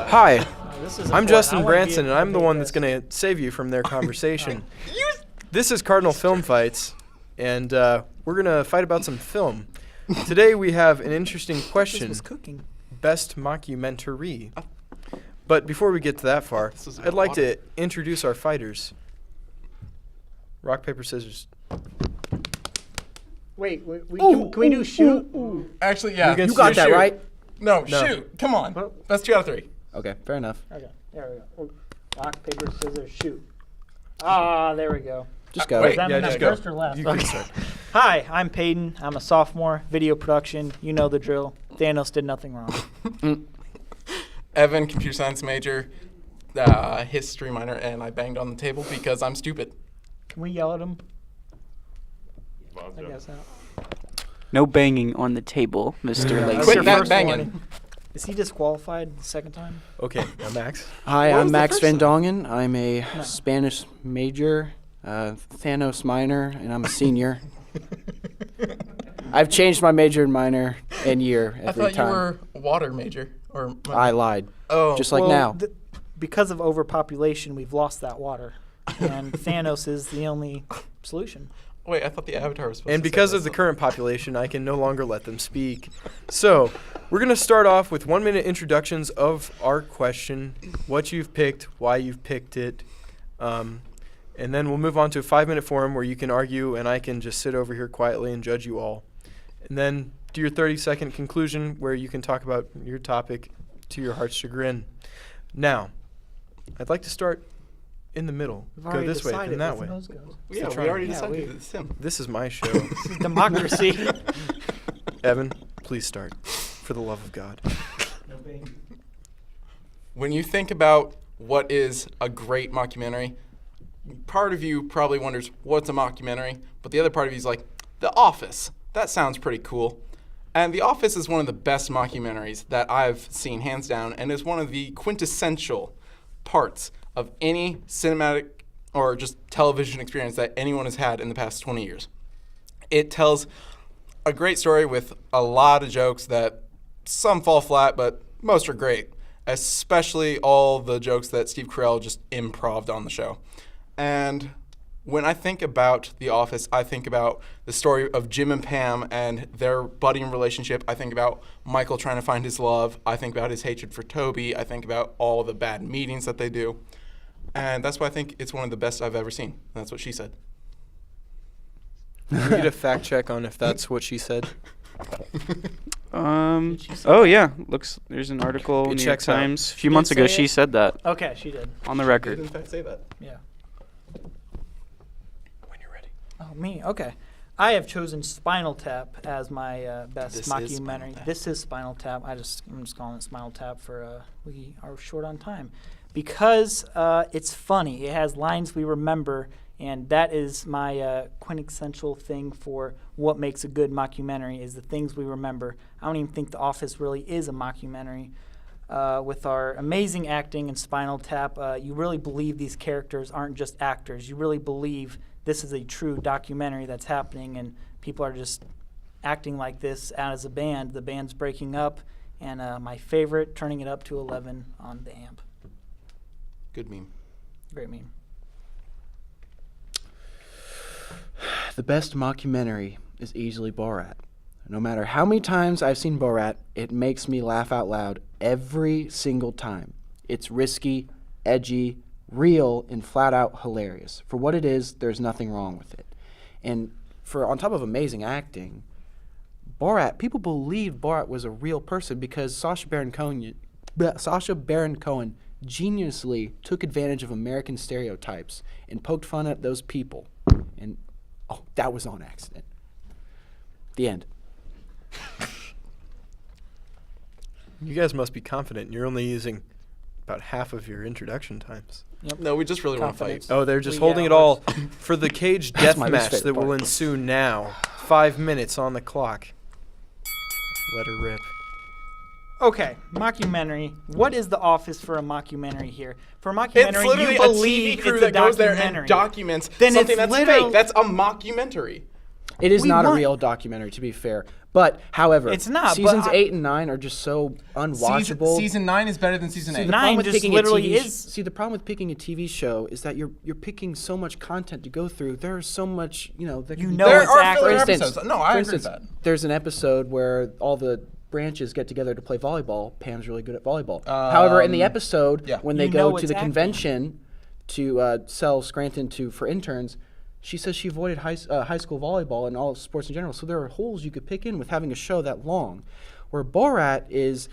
Hi, This is I'm important. Justin I wanna be Branson, a- and I'm the a one big that's guy. going to save you from their conversation. This is Cardinal Film Fights, and we're going to fight about some film. Today we have an interesting This question, was cooking. best mockumentary. But before we get to that far, I'd like to introduce our fighters. Rock, paper, scissors. Wait, can we do shoot? Actually, yeah. You You got that shoot. right? No, No. shoot. Come on. Well- That's 2 out of 3. Okay, fair enough. Okay, there we go. Rock, paper, scissors, shoot. Ah, there we go. Just go. wait. Does that Yeah, mean just I'm go. first or last? You can Okay. start. Hi, I'm Peyton. I'm a sophomore, video production. You know the drill. Thanos did nothing wrong. Evan, computer science major, history minor, and I banged on the table because I'm stupid. Can we yell at him? I guess not. No banging on the table, Mr. That's Lacey. Quit your that first banging. warning. Is he disqualified the second time? Okay, now Max. Hi, What was I'm the Max first Van one? Dongen. I'm a No. Spanish major, Thanos minor, and I'm a senior. I've changed my major and minor and year I every thought time. you were a water major. Or I lied, oh, just like Well, now. Because of overpopulation, we've lost that water. And Thanos is the only solution. wait, I thought the Avatar was supposed And to because say of the this. current population, I can no longer let them speak. So, we're going to start off with 1-minute introductions of our question, what you've picked, why you've picked it, and then we'll move on to a 5-minute forum where you can argue and I can just sit over here quietly and judge you all. And then do your 30-second conclusion where you can talk about your topic to your heart's chagrin. Now, I'd like to start in the middle. We've Go already this way, decided then that which way. nose goes. Yeah, Still we already trying. Yeah, decided we- it's him. This is my show. This is democracy. Evan, please start. For the love of God. When you think about what is a great mockumentary, part of you probably wonders what's a mockumentary, but the other part of you is like, The Office. That sounds pretty cool. And The Office is one of the best mockumentaries that I've seen, hands down, and is one of the quintessential parts of any cinematic or just television experience that anyone has had in the past 20 years. It tells a great story with a lot of jokes that some fall flat, but most are great, especially all the jokes that Steve Carell just improv'd on the show. And when I think about The Office, I think about the story of Jim and Pam and their budding relationship. I think about Michael trying to find his love. I think about his hatred for Toby. I think about all the bad meetings that they do. And that's why I think it's one of the best I've ever seen. And that's what she said. Can we get a fact check on if that's what she said? Oh yeah, looks. There's an article It in the New York checks out. Times a few She months did ago. say She it? said that Okay, she did. on the Did record. in fact say that. Yeah. When you're ready. Oh, me? Okay. I have chosen Spinal Tap as my best This is Spinal mockumentary. Tap. This is Spinal Tap. I'm just calling it Spinal Tap for we are short on time because it's funny. It has lines we remember, and that is my quintessential thing for what makes a good mockumentary is the things we remember. I don't even think The Office really is a mockumentary. With our amazing acting and Spinal Tap, you really believe these characters aren't just actors. You really believe this is a true documentary that's happening, and people are just acting like this as a band. The band's breaking up, and my favorite, turning it up to 11 on the amp. Good meme. Great meme. The best mockumentary is easily Borat. No matter how many times I've seen Borat, it makes me laugh out loud every single time. It's risky, edgy, real, and flat out hilarious. For what it is, there's nothing wrong with it. And for on top of amazing acting, Borat, people believed Borat was a real person because Sacha Baron Cohen geniusly took advantage of American stereotypes and poked fun at those people. And oh, that was on accident. The end. You guys must be confident. You're only using about half of your introduction times. No, we just really want to Confidence. fight. Oh, they're just We holding got it all for the cage death my least match that favorite will part. ensue now. 5 minutes on the clock. Let her rip. Okay, mockumentary. What is The Office for a mockumentary here? For a It's mockumentary, literally you a believe TV crew it's a that goes there and documentary. documents Then something it's that's literal- fake. That's a mockumentary. It is We not a want- real documentary, to be fair. But, however, It's not, but seasons I- 8 and 9 are just so unwatchable. Season 9 is better than season 8. The problem 9 with just picking a literally TV is- See, the problem with picking a TV show is that you're picking so much content to go through. There's so much, that You can be know There it's are accurate. filler For instance- episodes. No, For I agree instance, with that. there's an episode where all the branches get together to play volleyball. Pam's really good at volleyball. However, in the episode, yeah. when they You go know to it's the acting. convention to sell Scranton for interns, she says she avoided high school volleyball and all of sports in general. So there are holes you could pick in with having a show that long. Where Borat is,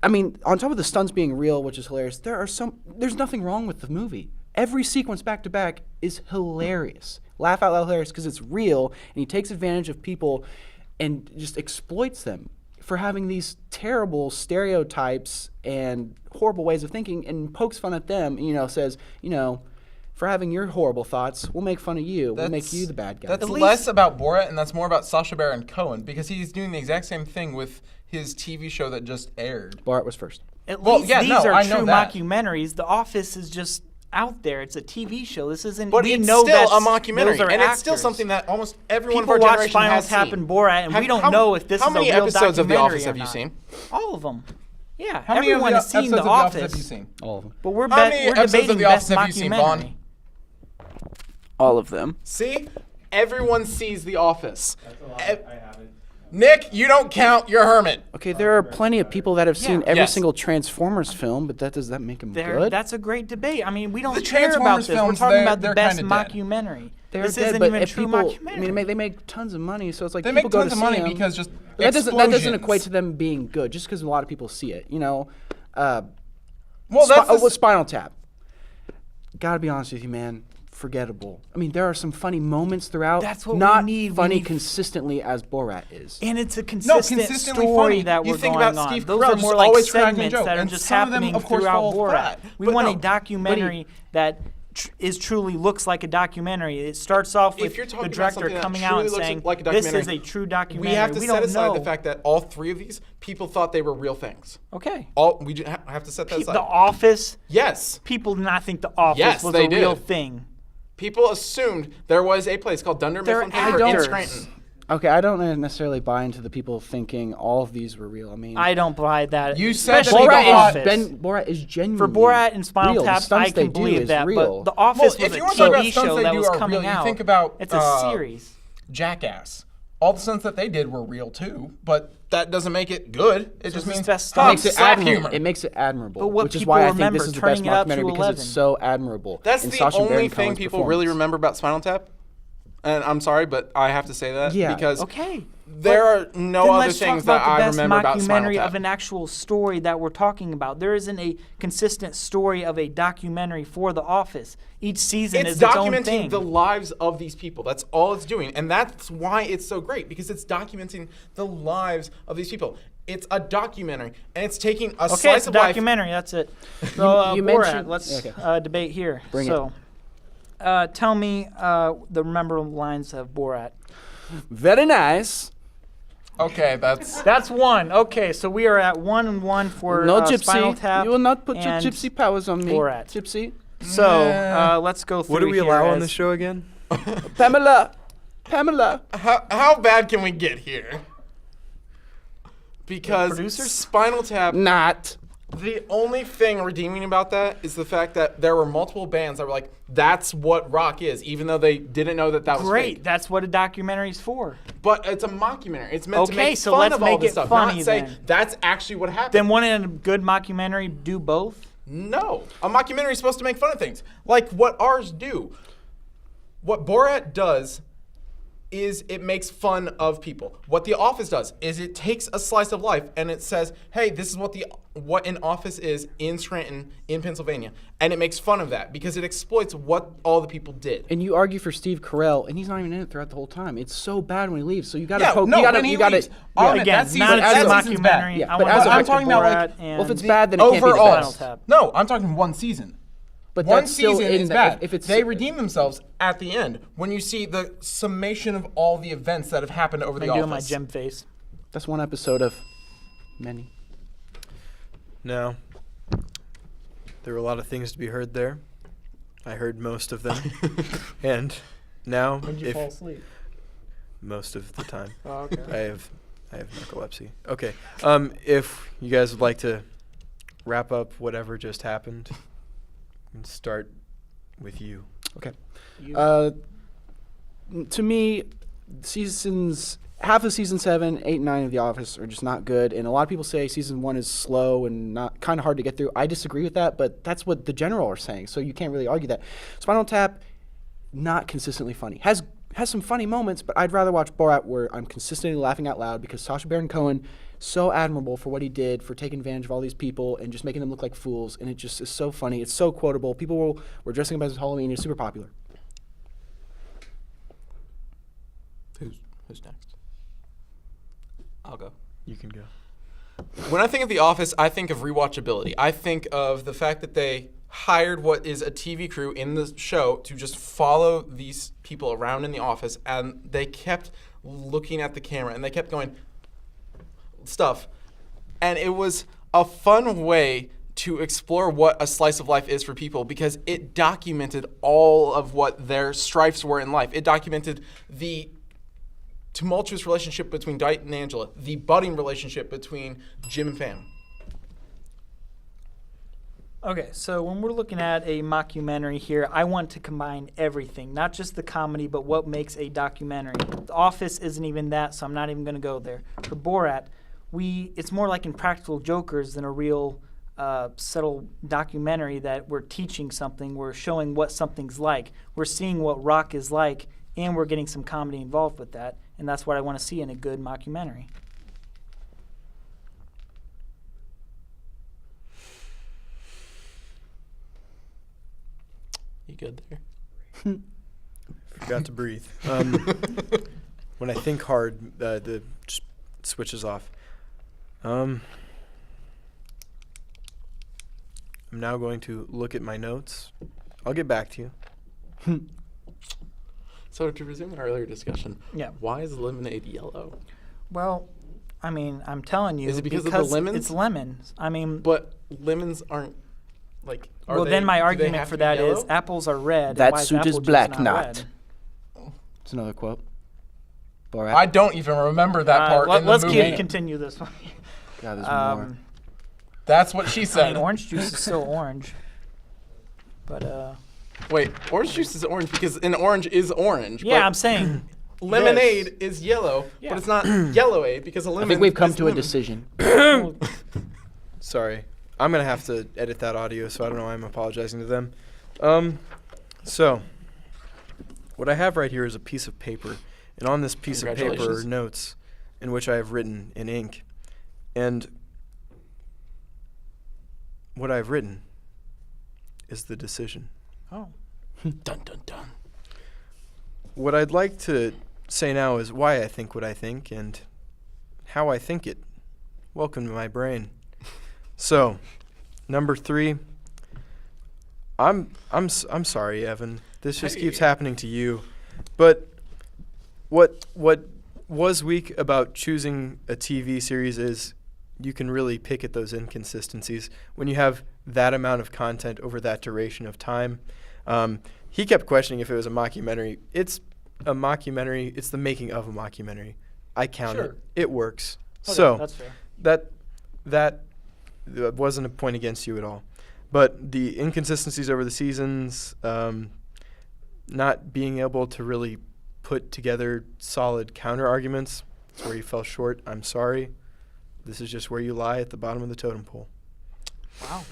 on top of the stunts being real, which is hilarious, there's nothing wrong with the movie. Every sequence back to back is hilarious. Laugh out loud hilarious because it's real, and he takes advantage of people and just exploits them for having these terrible stereotypes and horrible ways of thinking, and pokes fun at them, and, says, for having your horrible thoughts, we'll make fun of you. We'll make you the bad guy. That's At less least- about Borat, and that's more about Sacha Baron Cohen, because he's doing the exact same thing with his TV show that just aired. Borat was first. At Well, least yeah, these no, are I know true that. mockumentaries. The Office is just out there. It's a TV show. This isn't. But we it's know still a those mockumentary, are and it's still actors. something that almost everyone People of our watch generation Spinal has Tap seen. and Borat, and we don't know if this how is a many real episodes of The documentary Office or have you not. seen? All of them. Yeah, How many of everyone the has seen episodes The of The Office Office. have you seen? All of them. But we're, How many we're episodes of debating The Office best have you seen, mockumentary. Vaughn? All of them. See? Everyone sees The Office. I haven't. Nick, you don't count. You're a hermit. Okay, there are plenty of people that have seen Yeah. every Yes. single Transformers film, but does that make them good? That's a great debate. I mean, we don't The care about Transformers this. films, We're talking they're- about the they're best kinda dead. mockumentary. They're This dead, isn't but even if true people, mockumentary. they make tons of money, so it's like They people make go tons to of see money 'em. because just But that doesn't equate explosions. to them being good, just because a lot of people see it. Well, that's the Spinal Tap. Gotta be honest with you, man. Forgettable. I mean, there are some funny moments throughout. That's what we not need. We funny need- consistently as Borat is. And it's a consistent consistently story funny. that You we're think going about on. Steve Those Carell are just more like always cracking a segments joke, that are and just some of them, happening of course, throughout fall Borat. flat. We But want no. a documentary that truly looks like a documentary. It starts off with If you're the talking about director something that coming out truly and looks saying, like a this is documentary, a true documentary. we have to set don't aside know. the fact that all three of these people thought they were real things. Okay. We have to set that aside. The Office, Yes. people did not think The Office Yes, was they a real did. thing. People assumed there was a place called Dunder They're Mifflin Theater in actors. Scranton. Okay, I don't necessarily buy into the people thinking all of these were real. I mean, I don't buy that. You said that especially they The got- Office. Borat is genuine. For Borat and Spinal real. The Tap, stunts I they can do believe is that. real. But The Office Well, if was you a want to talk about TV stunts show they that do was are coming real, out. you think about It's a series. Jackass. All the stunts that they did were real too, but that doesn't make it good. It just it's means best huh, stunts. Makes it black admirable. humor. It makes it admirable, But what which is people why I think remember, this is the best turning it up to documentary because 11. it's so admirable. That's in the Sacha only Baron thing Cohen's people really performance. remember about Spinal Tap. And I'm sorry, but I have to say that Yeah. because Okay. there are no Then other let's things talk that about the I best remember about Spinal mockumentary Tap. of an actual story that we're talking about. There isn't a consistent story of a documentary for The Office. Each season It's is its own documenting thing. the lives of these people. That's all it's doing. And that's why it's so great, because it's documenting the lives of these people. It's a documentary, and it's taking a Okay, slice it's a of life. documentary. That's it. So, you Borat, mentioned- let's okay. debate here. Bring so, tell me the memorable lines of Borat. Very nice. Okay, that's That's one. Okay, so we are at 1-1 for No Spinal gypsy. Tap. You will not put your and gypsy powers on me. Borat. Gypsy. So let's go through. What do we here allow on as- the show again? Pamela. Pamela. how bad can we get here? Because producers? Spinal Tap. Not. The only thing redeeming about that is the fact that there were multiple bands that were like, "That's what rock is," even though they didn't know that was Great. fake. That's what a documentary is for. But it's a mockumentary. It's meant to Okay, make so fun let's of all make this it stuff, funny not say then. that's actually what happened. Then wouldn't a good mockumentary do both? No, a mockumentary is supposed to make fun of things, like what ours do. What Borat does is it makes fun of people. What The Office does is it takes a slice of life and it says, "Hey, this is what an office is in Scranton, in Pennsylvania," and it makes fun of that because it exploits what all the people did. And you argue for Steve Carell, and he's not even in it throughout the whole time. It's so bad when he leaves. So you got to Yeah, poke. no, you got when to. he You got to. leaves. That Again, season- not a that true season's bad. mockumentary. Yeah, I but want as to a- go I'm talking about, Borat like, and Well, if it's bad, then it can't be the Overall, Spinal best. Tap. no, I'm talking one season. But One that's still season in is that- bad. If it's they redeem themselves at the end when you see the summation of all the events that have happened over I'm the doing my office. gem face. that's one episode of many. No. There were a lot of things to be heard there. I heard most of them. And now, When did you fall asleep? most of the time. Oh, okay. I have narcolepsy. Okay. If you guys would like to wrap up whatever just happened, and start with you. You- To me, half of season 7, 8, and 9 of The Office are just not good, and a lot of people say season 1 is slow and not kind of hard to get through. I disagree with that, but that's what the general are saying, so you can't really argue that. Spinal Tap, not consistently funny. Has some funny moments, but I'd rather watch Borat, where I'm consistently laughing out loud, because Sacha Baron Cohen, so admirable for what he did, for taking advantage of all these people and just making them look like fools, and it just is so funny. It's so quotable. People were dressing up as Halloween. It's super popular. Who's next? I'll go. You can go. When I think of The Office, I think of rewatchability. I think of the fact that they hired what is a TV crew in the show to just follow these people around in the office, and they kept looking at the camera and they kept going stuff. And it was a fun way to explore what a slice of life is for people, because it documented all of what their strifes were in life. It documented the tumultuous relationship between Dwight and Angela, the budding relationship between Jim and Pam. Okay, so when we're looking at a mockumentary here, I want to combine everything, not just the comedy, but what makes a documentary. The Office isn't even that, so I'm not even going to go there. For Borat, it's more like Impractical Jokers than a real subtle documentary that we're teaching something. We're showing what something's like. We're seeing what rock is like, and we're getting some comedy involved with that, and that's what I want to see in a good mockumentary. You good there? Forgot to breathe. When I think hard, the just switches off. I'm now going to look at my notes. I'll get back to you. So to resume our earlier discussion, Yeah. why is lemonade yellow? Well, I mean, I'm telling you. Is it because of the lemons? It's lemons. I mean, But lemons aren't like. well, then my argument for that is apples are red. That and why is suit is apple juice black, not. red? It's another quote. Borat. I don't even remember that part in the Let's movie. continue this one. God, there's more. That's what she I said. mean, orange juice is still orange. But, Wait, orange juice is orange because an orange is orange. yeah, but I'm saying. lemonade is yellow, Yeah. but it's not yellow-ade because a lemon. I think we've come is to a lemon. decision. Sorry. I'm going to have to edit that audio, so I don't know why I'm apologizing to them. So, what I have right here is a piece of paper. And on this piece of paper are Congratulations. notes in which I have written in ink. And what I've written is the decision. Oh. Dun dun dun. What I'd like to say now is why I think what I think and how I think it. Welcome to my brain. So, number 3. I'm sorry, Evan. This just keeps happening to you. But what was weak about choosing a TV series is you can really pick at those inconsistencies when you have that amount of content over that duration of time. He kept questioning if it was a mockumentary. It's a mockumentary. It's the making of a mockumentary. I count Sure. it. It works. Okay, So that's fair. that wasn't a point against you at all. But the inconsistencies over the seasons, not being able to really put together solid counter arguments, that's where you fell short. I'm sorry. This is just where you lie at the bottom of the totem pole. Wow.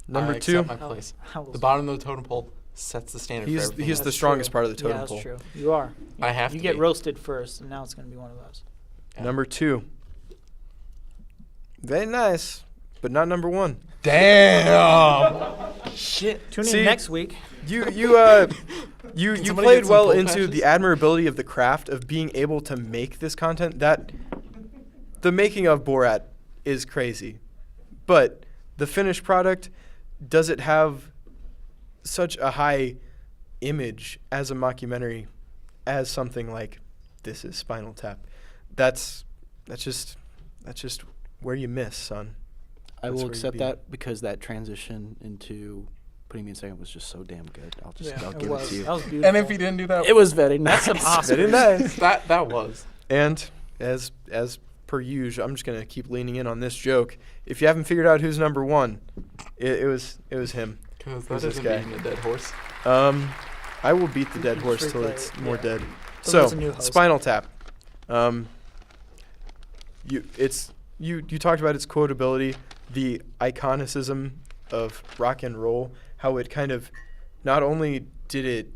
Number I 2. accept my place. That was- The bottom of the totem pole sets the standard for everything. He's the That's strongest true. part of the totem Yeah, that's pole. true. You are. I have You to get be. roasted first, and now it's going to be one of those. Yeah. Number 2. Very nice, but not number 1. Damn. Shit. Tune See, in next week. You somebody played get some well cold into the patches? admirability of the craft of being able to make this content. That the making of Borat is crazy, but the finished product, does it have such a high image as a mockumentary as something like This Is Spinal Tap? That's just where you miss, son. I That's will where you accept be. that because that transition into putting me in second was just so damn good. I'll It give was. it to you. That was beautiful. And if he didn't do that, It was very nice. That's some Oscars. Very nice. that was. And as per usual, I'm just gonna keep leaning in on this joke. If you haven't figured out who's number one, it was him. Because Who's that this isn't guy? beating a dead horse. I will beat the dead can horse just till replay it's it, more yeah. dead. So So, there's a new host. Spinal Tap. You talked about its quotability, the iconicism of rock and roll, how it kind of not only did it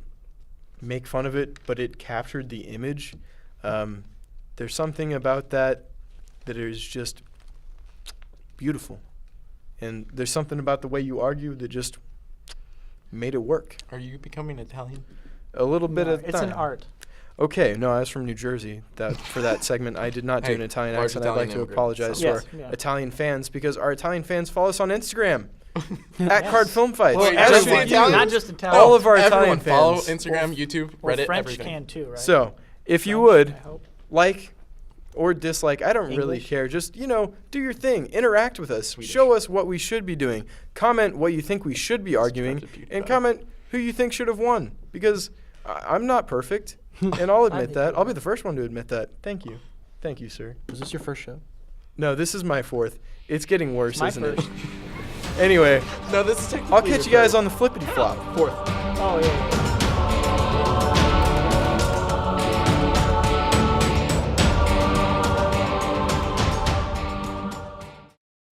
make fun of it, but it captured the image. There's something about that is just beautiful. And there's something about the way you argue that just made it work. Are you becoming Italian? A little bit No, of it's an time. art. Okay, no, I was from New Jersey. For that segment, I did not do Hey, an Italian large accent. I'd Italian like to immigrant, apologize so- to Yes, our yeah. Italian fans because our Italian fans follow us on Instagram at Yes. Card Film Fights. Wait, As just do the you. Italians? Not just Italian. All of our Everyone Italian follow fans. Instagram, YouTube, Or Reddit, French everything. can too, right? So, if you French, would I hope. like or dislike, I don't really English? care. Just, do your thing. Interact with us. Show us what we should be doing. Comment what you think we should be arguing. Describes a And PewDiePie. comment who you think should have won. Because I'm not perfect. And I'll admit think that. you I'll be are. the first one to admit that. Thank you. Thank you, sir. Was this your first show? No, this is my fourth. It's getting worse, My isn't first. it? Anyway, No, this is technically I'll catch you your guys third. on the flippity flop. Oh, yeah.